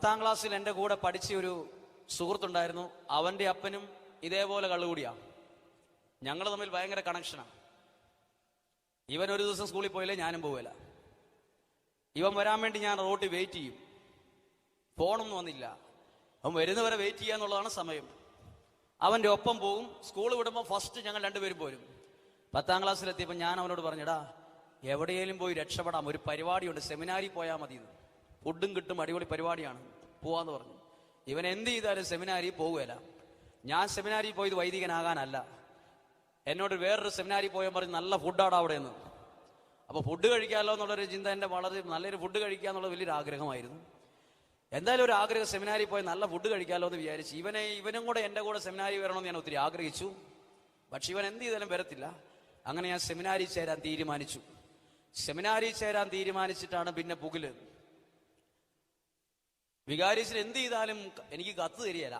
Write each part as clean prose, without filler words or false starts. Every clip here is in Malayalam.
10ാം ക്ലാസ്സിൽ എൻ്റെ കൂടെ പഠിച്ച ഒരു സുഹൃത്തുണ്ടായിരുന്നു. അവൻ്റെ അപ്പനും ഇതേപോലെ കള്ളുകൂടിയാണ്. ഞങ്ങൾ തമ്മിൽ ഭയങ്കര കണക്ഷനാണ്. ഇവൻ ഒരു ദിവസം സ്കൂളിൽ പോയില്ലേ, ഞാനും പോവില്ല. ഇവൻ വരാൻ വേണ്ടി ഞാൻ റോട്ടിൽ വെയിറ്റ് ചെയ്യും. ഫോണൊന്നും വന്നില്ല. അവൻ വരുന്നവരെ വെയിറ്റ് ചെയ്യാന്നുള്ളതാണ് സമയം. അവൻ്റെ ഒപ്പം പോകും. സ്കൂൾ വിടുമ്പോൾ ഫസ്റ്റ് ഞങ്ങൾ രണ്ടുപേരും പോരും. 10ാം ക്ലാസ്സിലെത്തിയപ്പോൾ ഞാൻ അവനോട് പറഞ്ഞടാ, എവിടെയെങ്കിലും പോയി രക്ഷപ്പെടാം, ഒരു പരിപാടിയുണ്ട്, സെമിനാരിൽ പോയാൽ മതി, ഫുഡും കിട്ടും, അടിപൊളി പരിപാടിയാണ്, പോവാന്ന് പറഞ്ഞു. ഇവൻ എന്ത് ചെയ്താലും സെമിനാരിൽ പോകുകയില്ല. ഞാൻ സെമിനാരിൽ പോയത് വൈദികനാകാനല്ല, എന്നോട് വേറൊരു സെമിനാരിൽ പോയാൽ പറഞ്ഞ് നല്ല ഫുഡാണ് അവിടെ നിന്ന്. അപ്പോൾ ഫുഡ് കഴിക്കാമല്ലോ എന്നുള്ളൊരു ചിന്ത, എൻ്റെ വളരെ നല്ലൊരു ഫുഡ് കഴിക്കുക എന്നുള്ള വലിയൊരു ആഗ്രഹമായിരുന്നു. എന്തായാലും ഒരു ആഗ്രഹം, സെമിനാരിൽ പോയി നല്ല ഫുഡ് കഴിക്കാമല്ലോ എന്ന് വിചാരിച്ചു. ഇവനും കൂടെ എൻ്റെ കൂടെ സെമിനാരി വരണമെന്ന് ഞാൻ ഒത്തിരി ആഗ്രഹിച്ചു. പക്ഷെ ഇവൻ എന്ത് ചെയ്താലും വരത്തില്ല. അങ്ങനെ ഞാൻ സെമിനാരി ചേരാൻ തീരുമാനിച്ചു. സെമിനാരി ചേരാൻ തീരുമാനിച്ചിട്ടാണ് പിന്നെ പുകില്. വികാരിച്ചിൽ എന്ത് ചെയ്താലും എനിക്ക് കത്ത് തരികയില്ല,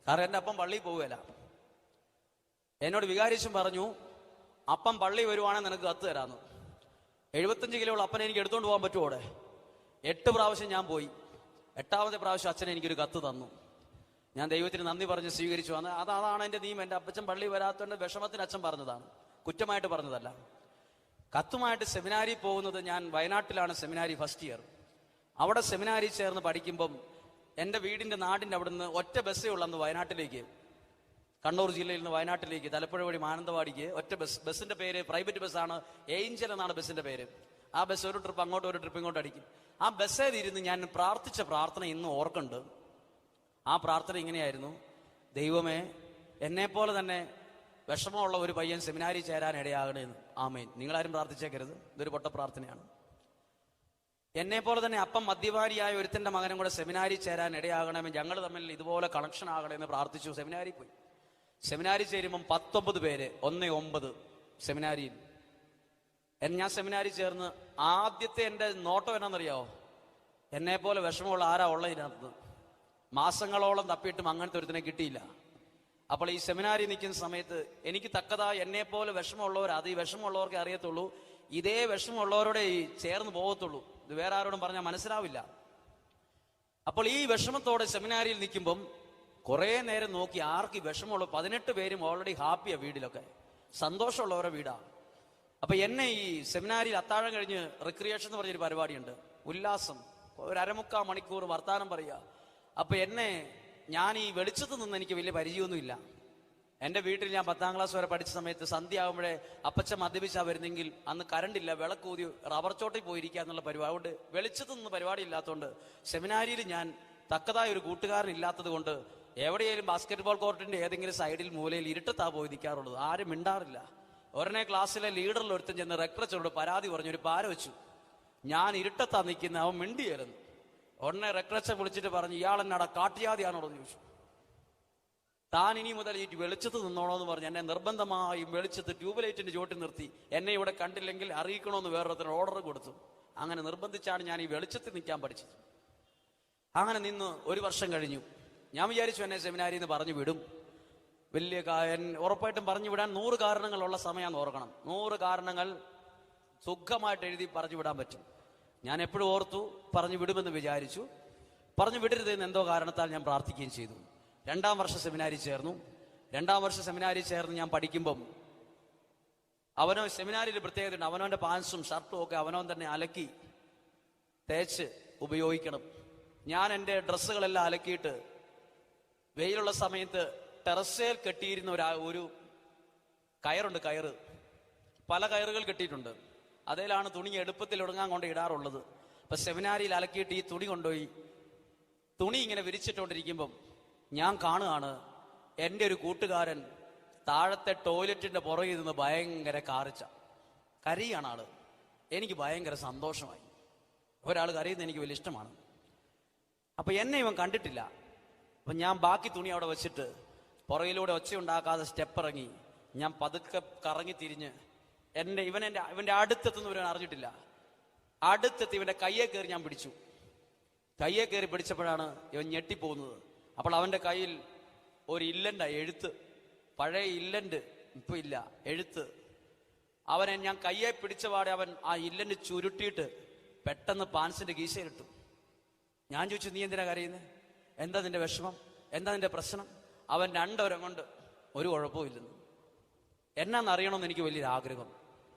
കാരണം എൻ്റെ അപ്പം പള്ളിയിൽ പോവുകയില്ല. എന്നോട് വികാരിച്ചും പറഞ്ഞു, അപ്പം പള്ളി വരുവാണെങ്കിൽ നിനക്ക് കത്ത് തരാമെന്ന്. 75 കിലോ ഉള്ള അപ്പനെ എനിക്ക് എടുത്തുകൊണ്ട് പോകാൻ പറ്റുമോ? അവിടെ 8 പ്രാവശ്യം ഞാൻ പോയി. 8ാമത്തെ പ്രാവശ്യം അച്ഛൻ എനിക്കൊരു കത്ത് തന്നു. ഞാൻ ദൈവത്തിന് നന്ദി പറഞ്ഞ് സ്വീകരിച്ചു. അതാണ് എൻ്റെ നിയമം. എൻ്റെ അപ്പച്ചൻ പള്ളി വരാത്തതിൻ്റെ വിഷമത്തിന് അച്ഛൻ പറഞ്ഞതാണ്, കുറ്റമായിട്ട് പറഞ്ഞതല്ല. കത്തുമായിട്ട് സെമിനാരി പോകുന്നത്, ഞാൻ വയനാട്ടിലാണ് സെമിനാരി ഫസ്റ്റ് ഇയർ. അവിടെ സെമിനാരി ചേർന്ന് പഠിക്കുമ്പം എൻ്റെ നാടിൻ്റെ അവിടുന്ന് ഒറ്റ ബസ്സേ ഉള്ളന്ന് വയനാട്ടിലേക്ക്, കണ്ണൂർ ജില്ലയിൽ നിന്ന് വയനാട്ടിലേക്ക്, തലപ്പുഴ വഴി മാനന്തവാടിക്ക് ഒറ്റ ബസ്സിന്റെ പേര് പ്രൈവറ്റ് ബസ്സാണ്, ഏഞ്ചൽ എന്നാണ് ബസ്സിന്റെ പേര്. ആ ബസ് ഒരു ട്രിപ്പ് അങ്ങോട്ട് ഒരു ട്രിപ്പ് ഇങ്ങോട്ട് അടിക്കും. ആ ബസ്സേൽ ഇരുന്ന് ഞാൻ പ്രാർത്ഥിച്ച പ്രാർത്ഥന ഇന്ന് ഓർക്കുന്നുണ്ട്. ആ പ്രാർത്ഥന ഇങ്ങനെയായിരുന്നു: ദൈവമേ, എന്നെപ്പോലെ തന്നെ വിഷമമുള്ള ഒരു പയ്യൻ സെമിനാരി ചേരാൻ ഇടയാകണേന്ന്. ആമേൻ. നിങ്ങളാരും പ്രാർത്ഥിച്ചേക്കരുത്, ഇതൊരു പൊട്ട പ്രാർത്ഥനയാണ്. എന്നെപ്പോലെ തന്നെ അപ്പം മദ്യപാനിയായ ഒരുത്തൻ്റെ മകനും കൂടെ സെമിനാരി ചേരാൻ ഇടയാകണമെന്ന്, ഞങ്ങൾ തമ്മിൽ ഇതുപോലെ കണക്ഷൻ ആകണമെന്ന് പ്രാർത്ഥിച്ചു. സെമിനാരി പോയി. സെമിനാരി ചേരുമ്പം 19 പേര്, 1-9 സെമിനാരിയിൽ. ഞാൻ സെമിനാരി ചേർന്ന് ആദ്യത്തെ എൻ്റെ നോട്ടം എന്നാണെന്നറിയാവോ? എന്നെപ്പോലെ വിഷമമുള്ള ആരാ ഉള്ളതിനകത്ത്. മാസങ്ങളോളം തപ്പിയിട്ടും അങ്ങനത്തെ ഒരുത്തിനെ കിട്ടിയില്ല. അപ്പോൾ ഈ സെമിനാരി നിൽക്കുന്ന സമയത്ത് എനിക്ക് തക്കതായ എന്നെപ്പോലെ വിഷമമുള്ളവർ, അത് ഈ വിഷമമുള്ളവർക്കേ അറിയത്തുള്ളൂ, ഇതേ വിഷമമുള്ളവരോടെ ഈ ചേർന്ന് പോകത്തുള്ളൂ. ഇത് വേറെ ആരോടും പറഞ്ഞാൽ മനസ്സിലാവില്ല. അപ്പോൾ ഈ വിഷമത്തോടെ സെമിനാരിയിൽ നിൽക്കുമ്പം കുറേ നേരം നോക്കി ആർക്ക് വിഷമമുള്ളൂ. 18 പേരും ഓൾറെഡി ഹാപ്പിയാ, വീട്ടിലൊക്കെ സന്തോഷമുള്ളവരുടെ വീടാണ്. അപ്പൊ എന്നെ ഈ സെമിനാരിയിൽ അത്താഴം കഴിഞ്ഞ് റിക്രിയേഷൻ എന്ന് പറഞ്ഞൊരു പരിപാടിയുണ്ട്, ഉല്ലാസം, ഒരു 1/4 മണിക്കൂർ വർത്താനം പറയുക. അപ്പൊ ഞാൻ ഈ വെളിച്ചത്ത് നിന്ന് എനിക്ക് വലിയ പരിചയമൊന്നുമില്ല. എൻ്റെ വീട്ടിൽ ഞാൻ 10ാം ക്ലാസ് വരെ പഠിച്ച സമയത്ത് സന്ധ്യ ആകുമ്പോഴേ അപ്പച്ചൻ മദ്യപിച്ചാൽ വരുന്നെങ്കിൽ അന്ന് കറണ്ടില്ല, വിളക്കൂതി റബ്ബർ ചോട്ടിൽ പോയിരിക്കുക എന്നുള്ള പരിപാടി. അതുകൊണ്ട് വെളിച്ചത്ത് നിന്ന് പരിപാടി ഇല്ലാത്തതുകൊണ്ട് സെമിനാരിയിൽ ഞാൻ തക്കതായ ഒരു കൂട്ടുകാരൻ ഇല്ലാത്തത് കൊണ്ട് എവിടെയെങ്കിലും ബാസ്കറ്റ് ബോൾ കോർട്ടിന്റെ ഏതെങ്കിലും സൈഡിൽ മൂലയിൽ ഇരുട്ടത്താ പോയി നിൽക്കാറുള്ളത്. ആരും മിണ്ടാറില്ല. ഒരെണ്ണെ ക്ലാസ്സിലെ ലീഡറിൽ ഒരുത്തൻ ചെന്ന് റെക്ടറച്ചോട് പരാതി പറഞ്ഞു, ഒരു പാര വെച്ചു, ഞാൻ ഇരുട്ടത്താ നിൽക്കുന്ന, അവൻ മിണ്ടിയായിരുന്നു. ഉടനെ റെക്ടറച്ച വിളിച്ചിട്ട് പറഞ്ഞു, ഇയാളെന്നാടാ കാട്ടിയാതെയാണോ എന്ന് ചോദിച്ചു. താൻ ഇനി മുതൽ ഈ വെളിച്ചത്ത് നിന്നോണോ എന്ന് പറഞ്ഞ് എന്നെ നിർബന്ധമായും വെളിച്ചത്ത് ട്യൂബ്ലൈറ്റിന്റെ ചോട്ടിൽ നിർത്തി. എന്നെ ഇവിടെ കണ്ടില്ലെങ്കിൽ അറിയിക്കണമെന്ന് വേറൊരുത്തന് ഓർഡർ കൊടുത്തു. അങ്ങനെ നിർബന്ധിച്ചാണ് ഞാൻ ഈ വെളിച്ചത്തിൽ നിൽക്കാൻ പഠിച്ചത്. അങ്ങനെ നിന്ന് 1 വർഷം കഴിഞ്ഞു. ഞാൻ വിചാരിച്ചു എന്നെ സെമിനാരിയിൽ നിന്ന് പറഞ്ഞു വിടും. വലിയ ഉറപ്പായിട്ടും പറഞ്ഞു വിടാൻ 100 കാരണങ്ങളുള്ള സമയമാണെന്ന് ഓർക്കണം. 100 കാരണങ്ങൾ സുഖമായിട്ട് എഴുതി പറഞ്ഞു വിടാൻ പറ്റും. ഞാൻ എപ്പോഴും ഓർത്തു പറഞ്ഞു വിടുമെന്ന് വിചാരിച്ചു. പറഞ്ഞു വിടരുതെന്ന് എന്തോ കാരണത്താൽ ഞാൻ പ്രാർത്ഥിക്കുകയും ചെയ്തു. 2ാം വർഷം സെമിനാരി ചേർന്നു. 2ാം വർഷം സെമിനാരി ചേർന്ന് ഞാൻ പഠിക്കുമ്പം അവനോ സെമിനാരിയിൽ പ്രത്യേകതയുണ്ട്. അവനവൻ്റെ പാൻസും ഷർട്ടും ഒക്കെ അവനവൻ തന്നെ അലക്കി തേച്ച് ഉപയോഗിക്കണം. ഞാൻ എൻ്റെ ഡ്രസ്സുകളെല്ലാം അലക്കിയിട്ട് വെയിലുള്ള സമയത്ത് ടെറസേൽ കെട്ടിയിരുന്ന ഒരു കയറുണ്ട്, കയറ് പല കയറുകൾ കെട്ടിയിട്ടുണ്ട്. അതിലാണ് തുണി എളുപ്പത്തിൽ ഒടുങ്ങാൻ കൊണ്ട് ഇടാറുള്ളത്. അപ്പൊ സെമിനാരിയിൽ അലക്കിയിട്ട് ഈ തുണി കൊണ്ടുപോയി തുണി ഇങ്ങനെ വിരിച്ചിട്ടുകൊണ്ടിരിക്കുമ്പം ഞാൻ കാണുകയാണ് എൻ്റെ ഒരു കൂട്ടുകാരൻ താഴത്തെ ടോയ്ലറ്റിന്റെ പുറകിൽ നിന്ന് ഭയങ്കര കരയാണ് ആള്. എനിക്ക് ഭയങ്കര സന്തോഷമായി. ഒരാൾ കരയുന്നത് എനിക്ക് വലിയ ഇഷ്ടമാണ്. അപ്പൊ എന്നെ ഇവൻ കണ്ടിട്ടില്ല. അപ്പൊ ഞാൻ ബാക്കി തുണി അവിടെ വെച്ചിട്ട് പുറകിലൂടെ ഒച്ചയുണ്ടാക്കാതെ സ്റ്റെപ്പ് ഇറങ്ങി ഞാൻ പതുക്കെ കറങ്ങി തിരിഞ്ഞ് ഇവന്റെ അടുത്തെത്തുന്നവരവൻ അറിഞ്ഞിട്ടില്ല. അടുത്തെത്തി ഇവന്റെ കയ്യെ കയറി ഞാൻ പിടിച്ചു. കയ്യെ കയറി പിടിച്ചപ്പോഴാണ് ഇവൻ ഞെട്ടിപ്പോകുന്നത്. അപ്പോൾ അവന്റെ കയ്യിൽ ഒരു ഇല്ലണ്ട എഴുത്ത്, പഴയ ഇല്ലന്റ്, ഇപ്പൊ ഇല്ല, എഴുത്ത്. അവനെ ഞാൻ കയ്യെ പിടിച്ച പാടെ അവൻ ആ ഇല്ലന്റ് ചുരുട്ടിയിട്ട് പെട്ടെന്ന് പാൻസിന്റെ കീശയിലിട്ടു. ഞാൻ ചോദിച്ചു, നീ എന്തിനാ കരയുന്നത്? എന്താ നിന്റെ വിഷമം? എന്താ നിന്റെ പ്രശ്നം? അവൻ 2 വരം കൊണ്ട് ഒരു കുഴപ്പമില്ലെന്ന്. എന്നാന്നറിയണമെന്ന് എനിക്ക് വലിയൊരു ആഗ്രഹം.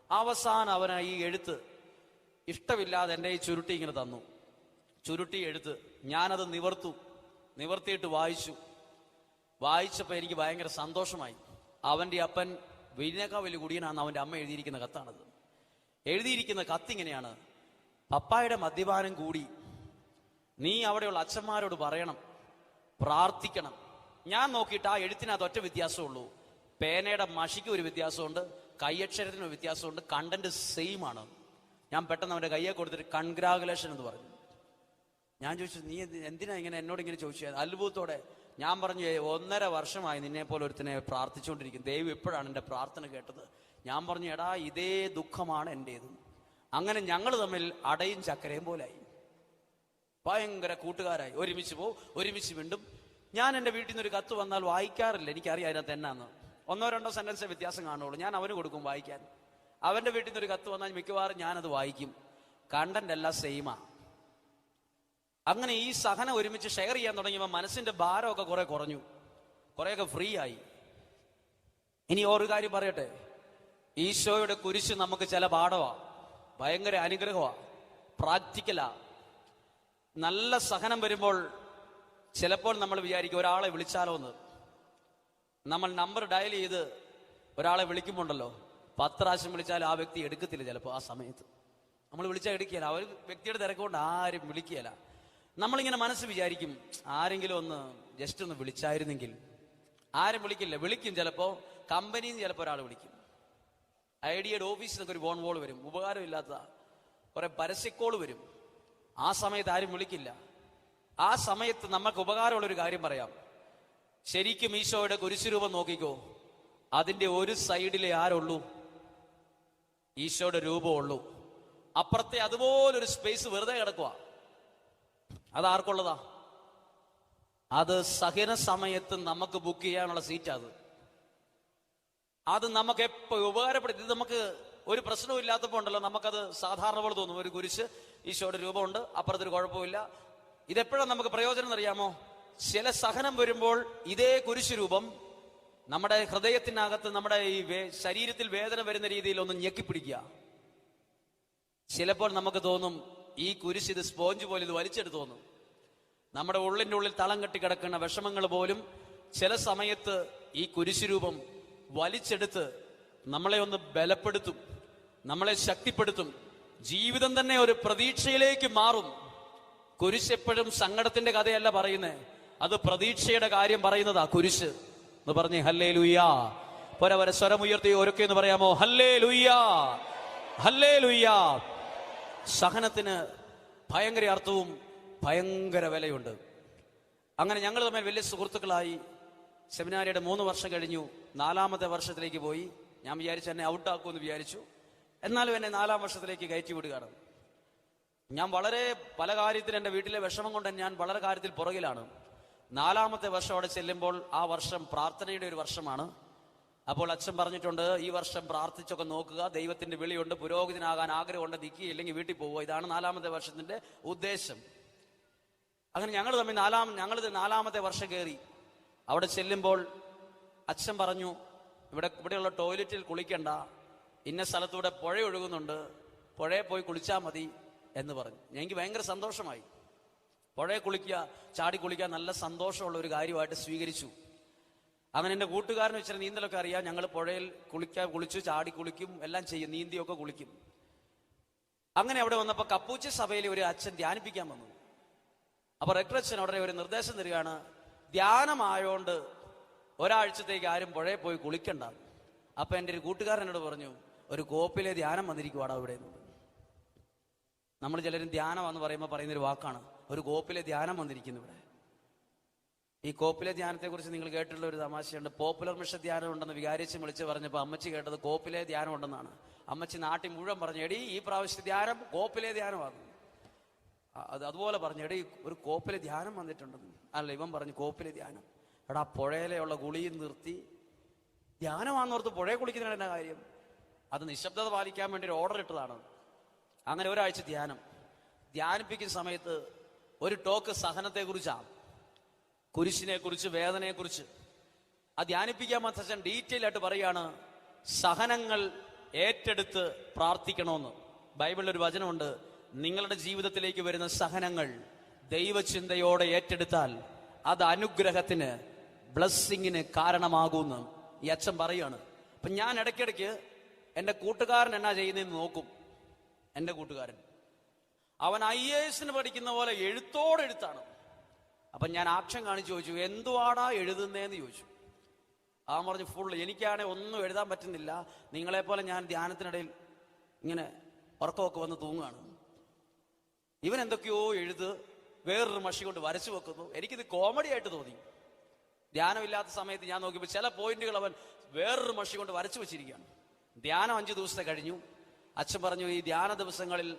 അവസാനം അവന് ഈ എഴുത്ത് ഇഷ്ടമില്ലാതെ എൻ്റെ ഈ ചുരുട്ടി ഇങ്ങനെ തന്നു. ചുരുട്ടി എഴുത്ത് ഞാനത് നിവർത്തിയിട്ട് വായിച്ചപ്പോൾ എനിക്ക് ഭയങ്കര സന്തോഷമായി. അവൻ്റെ അപ്പൻ വലിയനേക്കാൾ വലിയ കുടിയനാണെന്ന് അവൻ്റെ അമ്മ എഴുതിയിരിക്കുന്ന കത്താണത്. എഴുതിയിരിക്കുന്ന കത്തിങ്ങനെയാണ്: പപ്പായുടെ മദ്യപാനം കൂടി നീ അവിടെയുള്ള അച്ഛന്മാരോട് പറയണം, പ്രാർത്ഥിക്കണം. ഞാൻ നോക്കിയിട്ട് ആ എഴുത്തിനകത്ത് ഒറ്റ വ്യത്യാസമുള്ളൂ. പേനയുടെ മഷിക്ക് ഒരു വ്യത്യാസമുണ്ട്, കൈയക്ഷരത്തിന് ഒരു വ്യത്യാസമുണ്ട്, കണ്ടന്റ് സെയിം ആണ്. ഞാൻ പെട്ടെന്ന് അവൻ്റെ കയ്യെ കൊടുത്തിട്ട് കൺഗ്രാജുലേഷൻ എന്ന് പറഞ്ഞു. ഞാൻ ചോദിച്ചു, നീ എന്തിനാ ഇങ്ങനെ എന്നോട് ഇങ്ങനെ ചോദിച്ചത്? അത്ഭുതത്തോടെ ഞാൻ പറഞ്ഞു, 1.5 വർഷമായി നിന്നെ പോലെ ഒരുത്തിനെ പ്രാർത്ഥിച്ചുകൊണ്ടിരിക്കും. ദൈവം എപ്പോഴാണ് എൻ്റെ പ്രാർത്ഥന കേട്ടത്? ഞാൻ പറഞ്ഞു, എടാ ഇതേ ദുഃഖമാണ് എൻ്റേതും. അങ്ങനെ ഞങ്ങൾ തമ്മിൽ അടയും ചക്കരയും പോലായി. ഭയങ്കര കൂട്ടുകാരായി. ഒരുമിച്ച് വീണ്ടും. ഞാൻ എൻ്റെ വീട്ടിൽ നിന്നൊരു കത്ത് വന്നാൽ വായിക്കാറില്ല. എനിക്കറിയാം അതിനകത്ത് എന്നാന്ന്. 1-2 സെന്റൻസ് വ്യത്യാസം കാണുള്ളൂ. ഞാൻ അവന് കൊടുക്കും വായിക്കാൻ. അവൻ്റെ വീട്ടിൽ നിന്നൊരു കത്ത് വന്നാൽ മിക്കവാറും ഞാനത് വായിക്കും. കണ്ടന്റ് എല്ലാം സെയിമാ. അങ്ങനെ ഈ സഹനം ഒരുമിച്ച് ഷെയർ ചെയ്യാൻ തുടങ്ങിയപ്പോൾ മനസ്സിന്റെ ഭാരമൊക്കെ കുറെ കുറഞ്ഞു, കുറെയൊക്കെ ഫ്രീ ആയി. ഇനി ഒരു കാര്യം പറയട്ടെ, ഈശോയുടെ കുരിശ് നമുക്ക് ചില പാഠമാ, ഭയങ്കര അനുഗ്രഹമാ, പ്രാക്ടിക്കലാ. നല്ല സഹനം വരുമ്പോൾ ചിലപ്പോൾ നമ്മൾ വിചാരിക്കും ഒരാളെ വിളിച്ചാലോ എന്ന്. നമ്മൾ നമ്പർ ഡയൽ ചെയ്ത് ഒരാളെ വിളിക്കുമ്പോണ്ടല്ലോ, 10 പ്രാവശ്യം വിളിച്ചാലും ആ വ്യക്തി എടുക്കത്തില്ല. ചിലപ്പോൾ ആ സമയത്ത് നമ്മൾ വിളിച്ചാൽ എടുക്കുകയില്ല. ഒരു വ്യക്തിയുടെ തിരക്കുകൊണ്ട് ആരും വിളിക്കുകയില്ല. നമ്മളിങ്ങനെ മനസ്സ് വിചാരിക്കും, ആരെങ്കിലും ഒന്ന് ജസ്റ്റ് ഒന്ന് വിളിച്ചായിരുന്നെങ്കിൽ. ആരും വിളിക്കില്ല. വിളിക്കും ചിലപ്പോൾ കമ്പനിയിൽ നിന്ന് ചിലപ്പോൾ ഒരാൾ വിളിക്കും. ഐഡിയയുടെ ഓഫീസിൽ നിന്നൊക്കെ ഒരു ഫോൺ കോൾ വരും, ഉപകാരമില്ലാത്ത കുറെ പരസ്യക്കോൾ വരും. ആ സമയത്ത് ആരും വിളിക്കില്ല. ആ സമയത്ത് നമുക്ക് ഉപകാരമുള്ളൊരു കാര്യം പറയാം. ശരിക്കും ഈശോയുടെ കുരിശുരൂപം നോക്കിക്കോ, അതിന്റെ ഒരു സൈഡിലെ ആരുള്ളൂ? ഈശോയുടെ രൂപമുള്ളൂ. അപ്പുറത്തെ അതുപോലൊരു സ്പേസ് വെറുതെ കിടക്കുക. അതാർക്കുള്ളതാ? അത് സഹന സമയത്ത് നമുക്ക് ബുക്ക് ചെയ്യാനുള്ള സീറ്റാ. അത് നമുക്ക് എപ്പോ ഉപകാരപ്പെടുത്തി. ഇത് നമുക്ക് ഒരു പ്രശ്നവും ഇല്ലാത്തപ്പോൾ ഉണ്ടല്ലോ, നമുക്കത് സാധാരണ പോലെ തോന്നും. ഒരു കുരിശ്, ഈശോയുടെ രൂപമുണ്ട്, അപ്പുറത്തൊരു കുഴപ്പമില്ല. ഇതെപ്പോഴാണ് നമുക്ക് പ്രയോജനം എന്നറിയാമോ? ചില സഹനം വരുമ്പോൾ ഇതേ കുരിശ് രൂപം നമ്മുടെ ഹൃദയത്തിനകത്ത്, നമ്മുടെ ഈ ശരീരത്തിൽ വേദന വരുന്ന രീതിയിൽ ഒന്ന് ഞെക്കിപ്പിടിക്കുക. ചിലപ്പോൾ നമുക്ക് തോന്നും ഈ കുരിശ് ഇത് സ്പോഞ്ച് പോലെ ഇത് വലിച്ചെടുത്ത് തോന്നും. നമ്മുടെ ഉള്ളിൻ്റെ ഉള്ളിൽ തളം കെട്ടി കിടക്കുന്ന വിഷമങ്ങൾ പോലും ചില സമയത്ത് ഈ കുരിശ് രൂപം വലിച്ചെടുത്ത് നമ്മളെ ഒന്ന് ബലപ്പെടുത്തും, നമ്മളെ ശക്തിപ്പെടുത്തും. ജീവിതം തന്നെ ഒരു പ്രതീക്ഷയിലേക്ക് മാറും. കുരിശ് എപ്പോഴും സങ്കടത്തിന്റെ കഥയല്ല പറയുന്നത്, അത് പ്രതീക്ഷയുടെ കാര്യം പറയുന്നതാ കുരിശ് എന്ന് പറഞ്ഞേ. ഹല്ലേ ലൂയ്യാ. പരവര സ്വരമുയർത്തി ഒരുക്കെ എന്ന് പറയാമോ? ഹല്ലേ ലൂയ്യാ, ഹല്ലേ ലൂയ്യാ. സഹനത്തിന് ഭയങ്കര അർത്ഥവും ഭയങ്കര വിലയുണ്ട്. അങ്ങനെ ഞങ്ങൾ തമ്മിൽ വലിയ സുഹൃത്തുക്കളായി. സെമിനാരിയുടെ 3 വർഷം കഴിഞ്ഞു, 4ാമത്തെ വർഷത്തിലേക്ക് പോയി. ഞാൻ വിചാരിച്ചു എന്നെ ഔട്ടാക്കുമെന്ന് വിചാരിച്ചു. എന്നാലും എന്നെ 4ാം വർഷത്തിലേക്ക് കയറ്റി വിടുകയാണ്. ഞാൻ വളരെ പല കാര്യത്തിൽ എൻ്റെ വീട്ടിലെ വിഷമം കൊണ്ട് ഞാൻ വളരെ കാര്യത്തിൽ പുറകിലാണ്. 4ാമത്തെ വർഷം അവിടെ ചെല്ലുമ്പോൾ ആ വർഷം പ്രാർത്ഥനയുടെ ഒരു വർഷമാണ്. അപ്പോൾ അച്ഛൻ പറഞ്ഞിട്ടുണ്ട്, ഈ വർഷം പ്രാർത്ഥിച്ചൊക്കെ നോക്കുക, ദൈവത്തിന്റെ വിളിയുണ്ട്, പുരോഹിതനാകാൻ ആഗ്രഹമുണ്ട്, നിൽക്കുകയില്ലെങ്കിൽ വീട്ടിൽ പോവുക. ഇതാണ് 4ാമത്തെ വർഷത്തിന്റെ ഉദ്ദേശം. അങ്ങനെ ഞങ്ങൾ തമ്മിൽ 4ാമത്തെ വർഷം കയറി. അവിടെ ചെല്ലുമ്പോൾ അച്ഛൻ പറഞ്ഞു, ഇവിടെയുള്ള ടോയ്ലറ്റിൽ കുളിക്കണ്ട, ഇന്ന സ്ഥലത്തൂടെ പുഴ ഒഴുകുന്നുണ്ട്, പുഴയിൽ പോയി കുളിച്ചാൽ മതി എന്ന് പറഞ്ഞു. എനിക്ക് ഭയങ്കര സന്തോഷമായി. പുഴയെ കുളിക്കുക, ചാടി കുളിക്കുക നല്ല സന്തോഷമുള്ള ഒരു കാര്യമായിട്ട് സ്വീകരിച്ചു. അങ്ങനെ എൻ്റെ കൂട്ടുകാരന് വെച്ചാൽ നീന്തലൊക്കെ അറിയാം. ഞങ്ങൾ പുഴയിൽ കുളിച്ചു, ചാടി കുളിക്കും, എല്ലാം ചെയ്യും, നീന്തിയൊക്കെ കുളിക്കും. അങ്ങനെ അവിടെ വന്നപ്പോൾ കപ്പൂച്ച സഭയിൽ ഒരു അച്ഛൻ ധ്യാനിപ്പിക്കാൻ വന്നു. അപ്പൊ റെക്ടറച്ഛൻ ഉടനെ ഒരു നിർദ്ദേശം തരികയാണ്, ധ്യാനമായോണ്ട് ഒരാഴ്ചത്തേക്ക് ആരും പുഴയിൽ പോയി കുളിക്കണ്ട. അപ്പൊ എൻ്റെ ഒരു കൂട്ടുകാരൻ എന്നോട് പറഞ്ഞു, ഒരു കോപ്പിലെ ധ്യാനം വന്നിരിക്കുവാടാ ഇവിടെ. നമ്മൾ ചിലരും ധ്യാനം എന്ന് പറയുമ്പോൾ പറയുന്നൊരു വാക്കാണ്, ഒരു കോപ്പിലെ ധ്യാനം വന്നിരിക്കുന്നു ഇവിടെ. ഈ കോപ്പിലെ ധ്യാനത്തെ കുറിച്ച് നിങ്ങൾ കേട്ടിട്ടുള്ള ഒരു തമാശയുണ്ട്. പോപ്പുലർ മിഷൻ ധ്യാനം ഉണ്ടെന്ന് വികാരിച്ച് വിളിച്ച് പറഞ്ഞപ്പോൾ അമ്മച്ചി കേട്ടത് കോപ്പിലെ ധ്യാനം ഉണ്ടെന്നാണ്. അമ്മച്ചി നാട്ടിൽ മുഴുവൻ പറഞ്ഞു, എടീ ഈ പ്രാവശ്യത്തെ ധ്യാനം കോപ്പിലെ ധ്യാനമാണ്. അതുപോലെ പറഞ്ഞു, എടീ ഒരു കോപ്പിലെ ധ്യാനം വന്നിട്ടുണ്ടെന്ന്. അല്ല, ഇവൻ പറഞ്ഞു കോപ്പിലെ ധ്യാനം. എടാ പുഴയിലെയുള്ള കുളിയും നിർത്തി ധ്യാനമാണെന്നോർത്ത് പുഴയെ കുളിക്കുന്നതിന് എന്നാ കാര്യം? അത് നിശബ്ദത പാലിക്കാൻ വേണ്ടി ഒരു ഓർഡർ ഇട്ടതാണ്. അങ്ങനെ ഒരാഴ്ച ധ്യാനിപ്പിക്കുന്ന സമയത്ത് ഒരു ടോക്ക് സഹനത്തെക്കുറിച്ചാണ്, കുരിശിനെക്കുറിച്ച്, വേദനയെക്കുറിച്ച്. അത് ധ്യാനിപ്പിക്കാൻ അച്ഛൻ ഡീറ്റെയിൽ ആയിട്ട് പറയാണ്, സഹനങ്ങൾ ഏറ്റെടുത്ത് പ്രാർത്ഥിക്കണമെന്ന്. ബൈബിളിൽ ഒരു വചനമുണ്ട്, നിങ്ങളുടെ ജീവിതത്തിലേക്ക് വരുന്ന സഹനങ്ങൾ ദൈവചിന്തയോടെ ഏറ്റെടുത്താൽ അത് അനുഗ്രഹത്തിന്, ബ്ലെസ്സിങ്ങിന് കാരണമാകുമെന്ന് ഈ അച്ഛൻ പറയാണ്. അപ്പൊ ഞാൻ ഇടയ്ക്കിടയ്ക്ക് എൻ്റെ കൂട്ടുകാരൻ എന്നാ ചെയ്യുന്നതെന്ന് നോക്കും. എൻ്റെ കൂട്ടുകാരൻ അവൻ IAS പഠിക്കുന്ന പോലെ എഴുത്താണ്. അപ്പൊ ഞാൻ ആക്ഷൻ കാണിച്ചു ചോദിച്ചു, എന്തുവാടാ എഴുതുന്നേന്ന് ചോദിച്ചു. അവൻ പറഞ്ഞു, ഫുൾ, എനിക്കാണെങ്കിൽ ഒന്നും എഴുതാൻ പറ്റുന്നില്ല, നിങ്ങളെപ്പോലെ ഞാൻ ധ്യാനത്തിനിടയിൽ ഇങ്ങനെ ഉറക്കമൊക്കെ വന്ന് തൂങ്ങുകയാണ്. ഇവൻ എന്തൊക്കെയോ വേറൊരു മഷി കൊണ്ട് വരച്ചു വെക്കുന്നു. എനിക്കിത് കോമഡി ആയിട്ട് തോന്നി. ധ്യാനമില്ലാത്ത സമയത്ത് ഞാൻ നോക്കിയപ്പോൾ ചില പോയിന്റുകൾ അവൻ വേറൊരു മഷി കൊണ്ട് വരച്ചു വെച്ചിരിക്കുകയാണ്. ധ്യാനം 5 ദിവസത്തെ കഴിഞ്ഞു. അച്ഛൻ പറഞ്ഞു, ഈ ധ്യാന ദിവസങ്ങളിൽ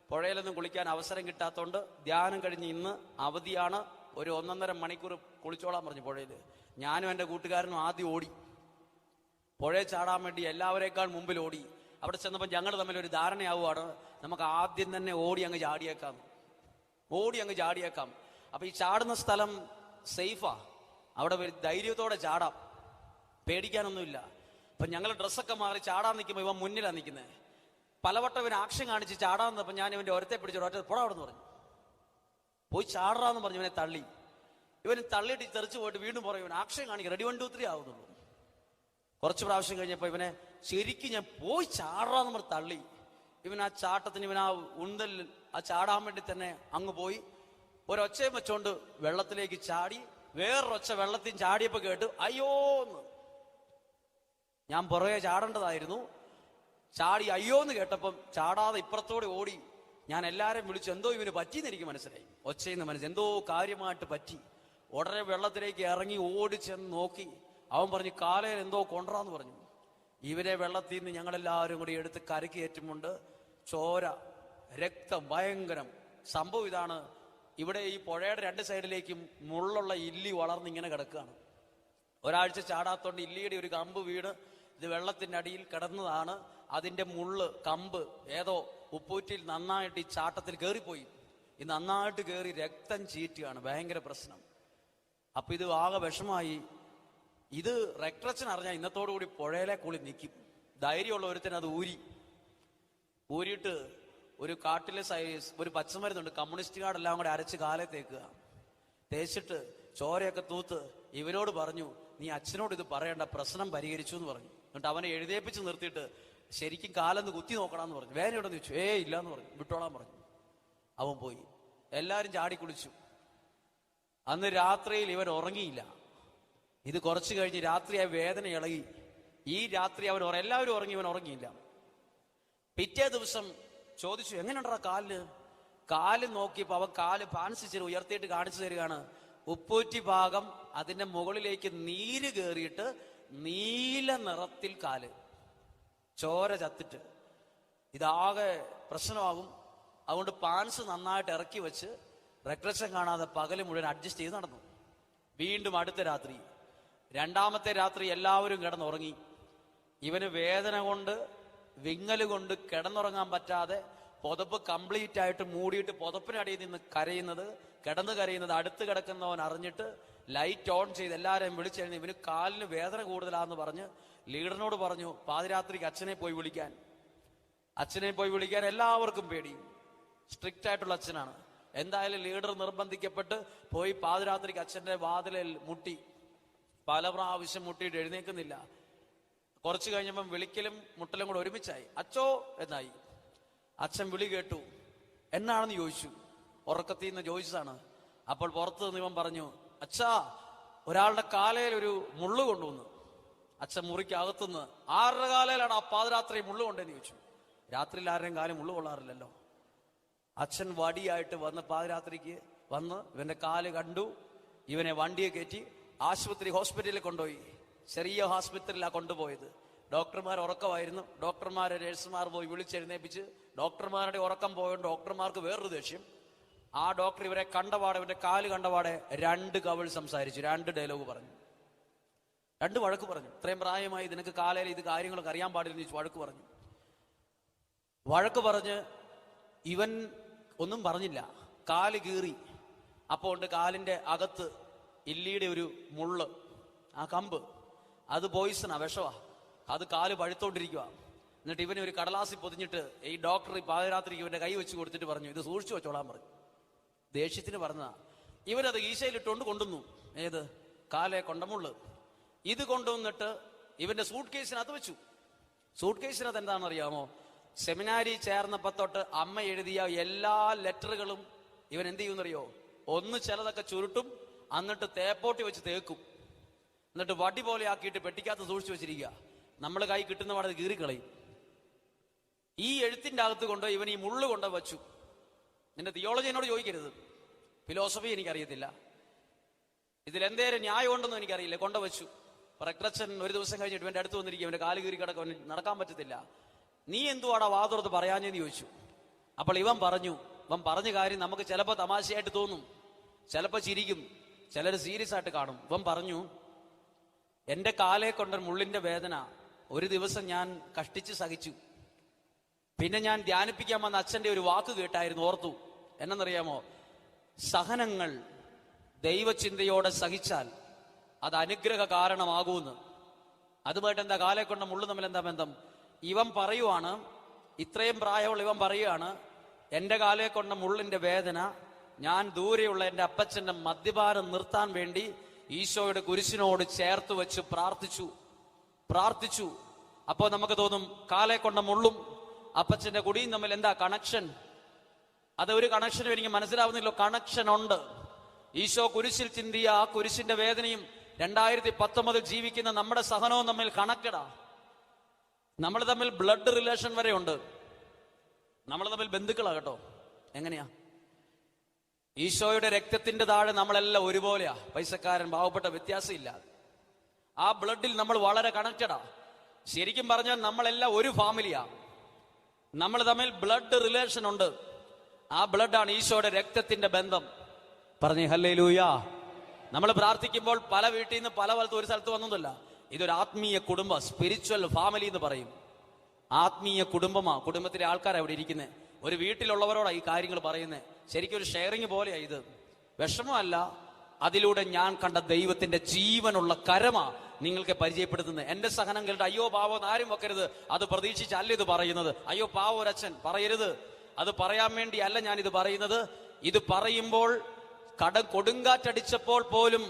പുഴയിലൊന്നും കുളിക്കാൻ അവസരം കിട്ടാത്തതുകൊണ്ട് ധ്യാനം കഴിഞ്ഞ് ഇന്ന് അവധിയാണ്, ഒരു 1.5 മണിക്കൂർ കുളിച്ചോളാൻ പറഞ്ഞു പുഴയിൽ. ഞാനും എൻ്റെ കൂട്ടുകാരനും ആദ്യം ഓടി, പുഴയിൽ ചാടാൻ വേണ്ടി എല്ലാവരേക്കാൾ മുമ്പിൽ ഓടി. അവിടെ ചെന്നപ്പോൾ ഞങ്ങൾ തമ്മിൽ ഒരു ധാരണയാവുകയാണ്, നമുക്ക് ആദ്യം തന്നെ ഓടി അങ്ങ് ചാടിയേക്കാം. അപ്പൊ ഈ ചാടുന്ന സ്ഥലം സേഫാ, അവിടെ ധൈര്യത്തോടെ ചാടാം, പേടിക്കാനൊന്നുമില്ല. അപ്പൊ ഞങ്ങൾ ഡ്രസ്സൊക്കെ മാറി ചാടാൻ നിൽക്കുമ്പോൾ ഇവൻ മുന്നിലാണ് നിൽക്കുന്നത്. പലവട്ടം ഇവൻ ആക്ഷൻ കാണിച്ച് ചാടാൻ നിന്നപ്പോൾ ഞാൻ ഇവന്റെ ഒരത്തെ പിടിച്ചു, ഒറ്റ പൊടാ അവിടെ നിന്ന് പറഞ്ഞു, പോയി ചാടാന്ന് പറഞ്ഞു. ഇവനെ തള്ളി, ഇവന് തള്ളിയിട്ട് തെറിച്ച് പോയിട്ട് വീണ്ടും പറയും, ഇവൻ ആക്ഷൻ കാണിക്കുക, റെഡി 1 2 3 ആവുന്നുള്ളൂ. കുറച്ച് പ്രാവശ്യം കഴിഞ്ഞപ്പോൾ ഇവനെ ശരിക്കും ഞാൻ പോയി ചാടാന്ന് പറഞ്ഞ് തള്ളി. ഇവൻ ആ ചാട്ടത്തിന്, ഇവൻ ആ ഉന്തൽ ആ ചാടാൻ വേണ്ടി തന്നെ അങ്ങ് പോയി ഒരൊച്ചയും വെച്ചോണ്ട് വെള്ളത്തിലേക്ക് ചാടി. വേറൊരൊച്ച വെള്ളത്തിൽ ചാടിയപ്പോ കേട്ട് അയ്യോന്ന്. ഞാൻ പുറകെ ചാടേണ്ടതായിരുന്നു. ചാടി അയ്യോന്ന് കേട്ടപ്പം ചാടാതെ ഇപ്പുറത്തോടെ ഓടി. ഞാൻ എല്ലാരെയും വിളിച്ചു, എന്തോ ഇവന് പറ്റിയെന്ന് എനിക്ക് മനസ്സിലായി. ഒച്ചയെന്ന് എന്തോ കാര്യമായിട്ട് പറ്റി. ഉടനെ വെള്ളത്തിലേക്ക് ഇറങ്ങി ഓടിച്ചെന്ന് നോക്കി. അവൻ പറഞ്ഞു, കാലയിൽ എന്തോ കൊണ്ടാന്ന് പറഞ്ഞു. ഇവരെ വെള്ളത്തിൽ നിന്ന് ഞങ്ങളെല്ലാവരും കൂടി എടുത്ത് കരയ്ക്ക് കയറ്റുമുണ്ട്. ചോര, രക്തം, ഭയങ്കരം സംഭവം. ഇതാണ്, ഇവിടെ ഈ പുഴയുടെ 2 സൈഡിലേക്കും മുള്ളുള്ള ഇല്ലി വളർന്നിങ്ങനെ കിടക്കുകയാണ്. ഒരാഴ്ച ചാടാത്തോണ്ട് ഇല്ലിയുടെ ഒരു കമ്പ് വീണ് ഇത് വെള്ളത്തിന്റെ അടിയിൽ കിടന്നതാണ്. അതിന്റെ മുള്ള്, കമ്പ് ഏതോ ഉപ്പൂറ്റിൽ നന്നായിട്ട് ഈ ചാട്ടത്തിൽ കയറിപ്പോയി. ഈ നന്നായിട്ട് കയറി രക്തം ചീറ്റുകയാണ്, ഭയങ്കര പ്രശ്നം. അപ്പൊ ഇത് ആകെ വിഷമായി. ഇത് റെക്ടറച്ചൻ അറിഞ്ഞാൽ ഇന്നത്തോടുകൂടി പുഴയിലെ കൂടി നിൽക്കും. ധൈര്യമുള്ള ഒരുത്തൻ അത് ഊരിയിട്ട് ഒരു കാട്ടിലെ ഒരു പച്ചമരുന്നുണ്ട്, കമ്മ്യൂണിസ്റ്റ് കാർഡെല്ലാം കൂടെ അരച്ച് കാലേ തേച്ചിട്ട് ചോരയൊക്കെ തൂത്ത് ഇവനോട് പറഞ്ഞു, നീ അച്ഛനോട് ഇത് പറയണ്ട, പ്രശ്നം പരിഹരിച്ചു എന്ന് പറഞ്ഞു. എന്നിട്ട് അവനെ എഴുതേപ്പിച്ച് നിർത്തിയിട്ട് ശരിക്കും കാലൊന്ന് കുത്തി നോക്കണമെന്ന് പറഞ്ഞു. വേദന ഉണ്ടെന്ന് ചോദിച്ചു. ഇല്ലാന്ന് പറഞ്ഞു. വിട്ടോളാൻ പറഞ്ഞു. അവൻ പോയി. എല്ലാരും ചാടി കുളിച്ചു. അന്ന് രാത്രിയിൽ ഇവൻ ഉറങ്ങിയില്ല. ഇത് കുറച്ചു കഴിഞ്ഞ് രാത്രിയായി വേദന ഇളകി. ഈ രാത്രി എല്ലാവരും ഉറങ്ങി, ഇവൻ ഉറങ്ങിയില്ല. പിറ്റേ ദിവസം ചോദിച്ചു, എങ്ങനെയുണ്ടാ കാല് നോക്കിയപ്പോ അവൻ കാല് പാൻസിച്ചിട്ട് ഉയർത്തിയിട്ട് കാണിച്ചു തരികയാണ്. ഉപ്പൂറ്റി ഭാഗം അതിന്റെ മുകളിലേക്ക് നീര് കയറിയിട്ട് നീല നിറത്തിൽ കാല്, ചോര ചത്തിട്ട്. ഇതാകെ പ്രശ്നമാകും. അതുകൊണ്ട് പാൻസ് നന്നായിട്ട് ഇറക്കി വെച്ച് റെക്രഷൻ കാണാതെ പകല് മുഴുവൻ അഡ്ജസ്റ്റ് ചെയ്ത് നടന്നു. വീണ്ടും അടുത്ത രാത്രി, 2ാമത്തെ രാത്രി എല്ലാവരും കിടന്നുറങ്ങി. ഇവന് വേദന കൊണ്ട്, വിങ്ങല് കൊണ്ട് കിടന്നുറങ്ങാൻ പറ്റാതെ പുതപ്പ് കംപ്ലീറ്റ് ആയിട്ട് മൂടിയിട്ട് പുതപ്പിനടിയിൽ നിന്ന് കിടന്ന് കരയുന്നത് അടുത്ത് കിടക്കുന്നവൻ അറിഞ്ഞിട്ട് ലൈറ്റ് ഓൺ ചെയ്ത് എല്ലാവരെയും വിളിച്ചെഴുതി. ഇവന് കാലിന് വേദന കൂടുതലാന്ന് പറഞ്ഞ് ലീഡറിനോട് പറഞ്ഞു, പാതിരാത്രിക്ക് അച്ഛനെ പോയി വിളിക്കാൻ എല്ലാവർക്കും പേടി. സ്ട്രിക്റ്റ് ആയിട്ടുള്ള അച്ഛനാണ്. എന്തായാലും ലീഡർ നിർബന്ധിക്കപ്പെട്ട് പോയി പാതിരാത്രിക്ക് അച്ഛന്റെ വാതിലിൽ മുട്ടി. പല പ്രാവശ്യം മുട്ടിയിട്ട് എഴുന്നേക്കുന്നില്ല. കുറച്ചു കഴിഞ്ഞപ്പം വിളിക്കലും മുട്ടലും കൂടെ ഒരുമിച്ചായി. അച്ചോ എന്നായി. അച്ഛൻ വിളി കേട്ടു. എന്നാണെന്ന് ചോദിച്ചു. ഉറക്കത്തിൽ നിന്ന് ചോദിച്ചതാണ്. അപ്പോൾ പുറത്ത് നിന്ന് ഇവൻ പറഞ്ഞു, അച്ഛാ, ഒരാളുടെ കാലയിൽ ഒരു മുള്ളു കൊണ്ടുവന്നു. അച്ഛൻ മുറിക്കകത്തുനിന്ന്, ആരുടെ കാലയിലാണ് ആ പാതിരാത്രി മുള്ളു കൊണ്ടേന്ന് ചോദിച്ചു. രാത്രിയിൽ ആരുടെയും കാലം മുള്ളു കൊള്ളാറില്ലല്ലോ. അച്ഛൻ വടിയായിട്ട് വന്ന് പാതിരാത്രിക്ക് വന്ന് ഇവന്റെ കാല് കണ്ടു. ഇവനെ വണ്ടിയെ കയറ്റി ഹോസ്പിറ്റലിൽ കൊണ്ടുപോയി. ചെറിയ ഹോസ്പിറ്റലിലാണ് കൊണ്ടുപോയത്. ഡോക്ടർമാർ ഉറക്കമായിരുന്നു. ഡോക്ടർമാരെ നഴ്സുമാർ പോയി വിളിച്ചെഴുന്നേപ്പിച്ച്. ഡോക്ടർമാരുടെ ഉറക്കം പോയോണ്ട് ഡോക്ടർമാർക്ക് വേറൊരു ദേഷ്യം. ആ ഡോക്ടർ ഇവരെ കണ്ടപാടെ, ഇവന്റെ കാല് കണ്ടപാടെ 2 കവിൾ സംസാരിച്ചു, 2 ഡയലോഗ് പറഞ്ഞു, 2 വഴക്ക് പറഞ്ഞു. ഇത്രയും പ്രായമായി നിനക്ക് കാലയിൽ ഇത് കാര്യങ്ങളൊക്കെ അറിയാൻ പാടില്ലെന്ന് ചോദിച്ചു. വഴക്ക് പറഞ്ഞ് ഇവൻ ഒന്നും പറഞ്ഞില്ല. കാല് കീറി അപ്പോൾ ഉണ്ട് കാലിന്റെ അകത്ത് ഇല്ലിയുടെ ഒരു മുള്ള്, ആ കമ്പ്, അത് പോയിസണാ, വിഷവാ. അത് കാല് പഴുത്തോണ്ടിരിക്കുക. എന്നിട്ട് ഇവനെ ഒരു കടലാസിൽ പൊതിഞ്ഞിട്ട് ഈ ഡോക്ടർ പാതിരാത്രിക്ക് ഇവന്റെ കൈ വെച്ച് കൊടുത്തിട്ട് പറഞ്ഞു, ഇത് സൂക്ഷിച്ചു വെച്ചോളാൻ പറഞ്ഞു. ദേഷ്യത്തിന് പറഞ്ഞതാ. ഇവരത് ഈശയിലിട്ടുകൊണ്ട് കൊണ്ടുവന്നു. ഏത്? കാലെ കൊണ്ടമുള്ള്. ഇത് കൊണ്ടുവന്നിട്ട് ഇവന്റെ സൂട്ട് കേസിനകത്ത് വെച്ചു. സൂട്ട് കേസിനകത്ത് എന്താണെന്നറിയാമോ? സെമിനാരി ചേർന്നപ്പോ തൊട്ട് അമ്മ എഴുതിയ എല്ലാ ലെറ്ററുകളും ഇവൻ എന്ത് ചെയ്യുമെന്നറിയോ? ഒന്ന് ചിലതൊക്കെ ചുരുട്ടും, എന്നിട്ട് തേപ്പോട്ടി വെച്ച് തേക്കും, എന്നിട്ട് വടി പോലെ ആക്കിയിട്ട് പെട്ടിക്കകത്ത് സൂക്ഷിച്ചു വെച്ചിരിക്കുക. നമ്മൾ കൈ കിട്ടുന്ന പാടെ കീറിക്കളയും. ഈ എഴുത്തിന്റെ അകത്ത് കൊണ്ട് ഇവൻ ഈ മുള്ളു കൊണ്ട് വെച്ചു. നിന്റെ തിയോളജി എന്നോട് ചോദിക്കരുത്, ഫിലോസഫി എനിക്കറിയത്തില്ല, ഇതിലെന്തേലും ന്യായം ഉണ്ടെന്നും എനിക്കറിയില്ല. കൊണ്ടുവച്ചു. റെക്ടറച്ചൻ ഒരു ദിവസം കഴിഞ്ഞിട്ട് ഇവന്റെ അടുത്ത് വന്നിരിക്കും, ഇവന്റെ കാല് കീറി കിടക്കും, നടക്കാൻ പറ്റത്തില്ല. നീ എന്തുവാടാ വാതുറത്ത് പറയാഞ്ഞെന്ന് ചോദിച്ചു. അപ്പോൾ ഇവൻ പറഞ്ഞ കാര്യം നമുക്ക് ചിലപ്പോൾ തമാശയായിട്ട് തോന്നും, ചിലപ്പോൾ ചിരിക്കും, ചിലർ സീരിയസ് ആയിട്ട് കാണും. ഇവൻ പറഞ്ഞു, എന്റെ കാലെ കൊണ്ട് മുള്ളിന്റെ വേദന ഒരു ദിവസം ഞാൻ കഷ്ടിച്ച് സഹിച്ചു. പിന്നെ ഞാൻ ധ്യാനിപ്പിക്കാൻ വന്ന അച്ഛന്റെ ഒരു വാക്ക് കേട്ടായിരുന്നു, ഓർത്തു. എന്നറിയാമോ? സഹനങ്ങൾ ദൈവചിന്തയോടെ സഹിച്ചാൽ അത് അനുഗ്രഹ കാരണമാകൂന്ന്. അതുമായിട്ട് എന്താ കാലെ കൊണ്ട് മുള്ളു തമ്മിൽ എന്താ ബന്ധം? ഇവൻ പറയുവാണ്, ഇത്രയും പ്രായമുള്ള ഇവൻ പറയുകയാണ്, എന്റെ കാലെ കൊണ്ട് മുള്ളിന്റെ വേദന ഞാൻ ദൂരെയുള്ള എന്റെ അപ്പച്ചന്റെ മദ്യപാനം നിർത്താൻ വേണ്ടി ഈശോയുടെ കുരിശിനോട് ചേർത്ത് വെച്ച് പ്രാർത്ഥിച്ചു. അപ്പോ നമുക്ക് തോന്നും, കാലെ കൊണ്ട മുള്ളും അപ്പച്ചന്റെ കുടിയും തമ്മിൽ എന്താ കണക്ഷൻ? അത് ഒരു കണക്ഷനും എനിക്ക് മനസ്സിലാവുന്നില്ലോ. കണക്ഷൻ ഉണ്ട്. ഈശോ കുരിശിൽ ചിന്തിയ ആ കുരിശിന്റെ വേദനയും 2019 ജീവിക്കുന്ന നമ്മുടെ സഹനവും തമ്മിൽ കണക്റ്റഡാ. നമ്മൾ തമ്മിൽ ബ്ലഡ് റിലേഷൻ വരെ ഉണ്ട്. നമ്മൾ തമ്മിൽ ബന്ധുക്കളാ കേട്ടോ. എങ്ങനെയാ? ഈശോയുടെ രക്തത്തിന്റെ താഴെ നമ്മളെല്ലാം ഒരുപോലെയാ, പൈസക്കാരൻ പാവപ്പെട്ട വ്യത്യാസമില്ല. ആ ബ്ലഡിൽ നമ്മൾ വളരെ കണക്റ്റഡാ. ശരിക്കും പറഞ്ഞാൽ നമ്മളെല്ലാം ഒരു ഫാമിലിയാ. നമ്മൾ തമ്മിൽ ബ്ലഡ് റിലേഷൻ ഉണ്ട്. ആ ബ്ലഡാണ് ഈശോയുടെ രക്തത്തിന്റെ ബന്ധം. പറഞ്ഞേ ഹല്ലേലൂയ. നമ്മൾ പ്രാർത്ഥിക്കുമ്പോൾ പല വീട്ടിൽ നിന്ന് പല സ്ഥലത്ത് ഒരു സ്ഥലത്ത് വന്നതല്ല. ഇതൊരു ആത്മീയ കുടുംബം, സ്പിരിച്വൽ ഫാമിലി എന്ന് പറയും. ആത്മീയ കുടുംബമാ. കുടുംബത്തിലെ ആൾക്കാരാണ് ഇവിടെ ഇരിക്കുന്നത്. ഒരു വീട്ടിലുള്ളവരോടാണ് ഈ കാര്യങ്ങൾ പറയുന്നത്. ശരിക്കും ഒരു ഷെയറിങ് പോലെയാ ഇത്. വിഷമമല്ല, അതിലൂടെ ഞാൻ കണ്ട ദൈവത്തിന്റെ ജീവനുള്ള കരമാ നിങ്ങൾക്ക് പരിചയപ്പെടുത്തുന്നത്. എന്റെ സഹനം കേട്ട് അയ്യോ പാവോ ആരും വെക്കരുത്, അത് പ്രതീക്ഷിച്ചല്ല ഇത് പറയുന്നത്. അയ്യോ പാവോ ഒരച്ഛൻ പറയരുത്, അത് പറയാൻ വേണ്ടി അല്ല ഞാൻ ഇത് പറയുന്നത്. ഇത് പറയുമ്പോൾ കൊടുങ്കാറ്റടിച്ചപ്പോൾ പോലും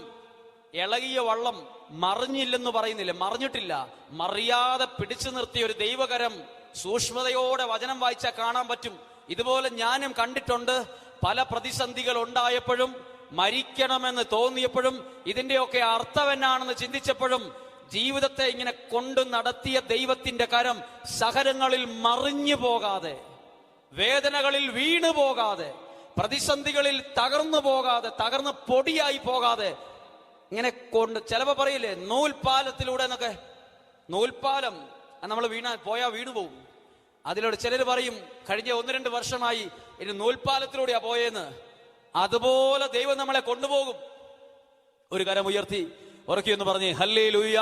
ഇളകിയ വള്ളം മറിഞ്ഞില്ലെന്ന് പറയുന്നില്ല, മറിഞ്ഞിട്ടില്ല, മറിയാതെ പിടിച്ചു നിർത്തിയ ഒരു ദൈവകരം സൂക്ഷ്മതയോടെ വചനം വായിച്ചാൽ കാണാൻ പറ്റും. ഇതുപോലെ ഞാനും കണ്ടിട്ടുണ്ട്. പല പ്രതിസന്ധികൾ ഉണ്ടായപ്പോഴും, മരിക്കണമെന്ന് തോന്നിയപ്പോഴും, ഇതിന്റെയൊക്കെ അർത്ഥം എന്നാണെന്ന് ചിന്തിച്ചപ്പോഴും ജീവിതത്തെ ഇങ്ങനെ കൊണ്ടു നടത്തിയ ദൈവത്തിന്റെ കരം സഹനങ്ങളിൽ മറിഞ്ഞു പോകാതെ, വേദനകളിൽ വീണു പോകാതെ, പ്രതിസന്ധികളിൽ തകർന്നു പോകാതെ, തകർന്ന് പൊടിയായി പോകാതെ ഇങ്ങനെ കൊണ്ട്, ചിലപ്പോ പറയില്ലേ നൂൽപാലത്തിലൂടെ എന്നൊക്കെ. നൂൽപാലം നമ്മൾ പോയാ വീണു പോകും. അതിലൂടെ ചിലർ പറയും കഴിഞ്ഞ 1-2 വർഷമായി ഇനി നൂൽപാലത്തിലൂടെയാ പോയെന്ന്. അതുപോലെ ദൈവം നമ്മളെ കൊണ്ടുപോകും. ഒരു കരം ഉയർത്തി ഉറക്കിയെന്ന് പറഞ്ഞേ ഹല്ലേലൂയ.